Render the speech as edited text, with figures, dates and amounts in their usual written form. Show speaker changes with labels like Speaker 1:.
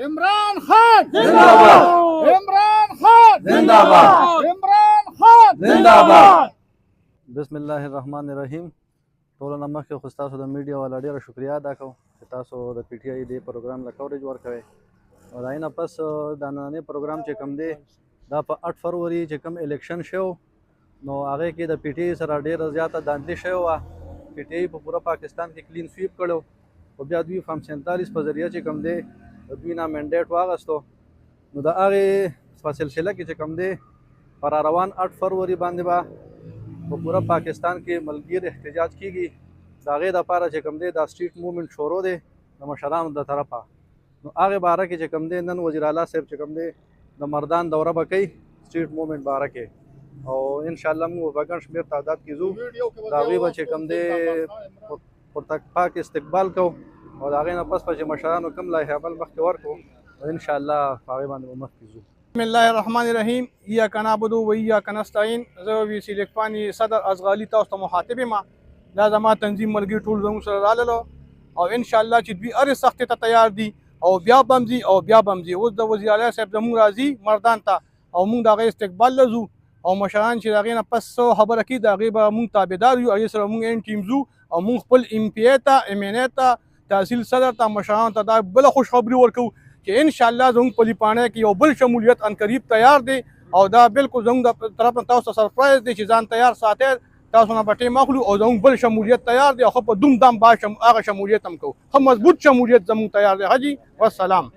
Speaker 1: عمران خان
Speaker 2: जिंदाबाद
Speaker 1: عمران خان
Speaker 2: जिंदाबाद
Speaker 1: عمران خان
Speaker 2: जिंदाबाद
Speaker 3: बिस्मिल्लाहिर्रहमानिर्रहीम ټولو نه مخکې خو ستاسو د میډیا والا ډېره شکریا ادا کوم چې تاسو د پی ټی آی دې پروګرام له کوریج ورکوئ او د هغې نه پس دا نننی پروګرام چې کوم دی دا په 8 فروری چې کوم الیکشن شو نو هغې کې د پی ټی آی سره ډېره زیاته داندلي شوې وه پی ټی آی په پوره پاکستان کې کلین سویپ کړو او بیا دوی فارم 47 په ذریعه چې کوم دی د دوی نه منډیټ واغستو نو د هغې په سلسله کې چې کوم دی پر روان 8 فروری باندې به په پوره پاکستان کې ملګیر احتجاج کیږي د هغې دپاره چې کوم دی دا سټریټ موومنټ شروع دی د مشرانو د طرفه نو هغې باره کې چې کوم دی نن وزیر اعلی صاحب چې کوم دی د مردان دوره به کوي سټریټ موومنټ باره کې او انشاءالله موږ په ګڼ شمېر تعداد کې ځو د هغوی به چې کوم دی پاک استقبال کوو او د هغې نه پس به چې مشرانو کوم لایحه عمل مخکې ورکړو نو انشاءالله په هغې باندې به مخکې ځو.
Speaker 1: بسم الله الرحمن الرحیم ایاک نعبد و ایاک نستعین زه ویسی لیکپانی صدر ازغالی تاسو ته مخاطب یم دا زما تنظیم ملګري ټول زموږ سره راللو او انشاءالله چې دوی هرې سختۍ ته تیار دي او بیا به هم ځي او بیا به هم ځي اوس د وزیر اعلی صاحب زموږ راځي مردان ته او موږ د هغې استقبال له ځو او مشران چې د هغې نه پس څه خبره کوي د هغې به موږ تابعدار یو هغې سره موږ این ټیم ځو او موږ خپل ایم پی ای ته ایم این ای ته تحصیل صدر ته مشرانو ته دا بله خوشخبري ورکوو چې انشاءالله زموږ په لیپانه کې یو بل شمولیت عنقریب تیار دی او دا بالکل زموږ د طرف نه تاسو ته سرپرایز دی چې ځان تیار ساتئ تاسو نه به ټیم اخلو او زموږ بل شمولیت تیار دی او ښه په دوم دام با هغه شمولیت هم کوو ښه مضبوط شمولیت زموږ تیار دی حاجي والسلام.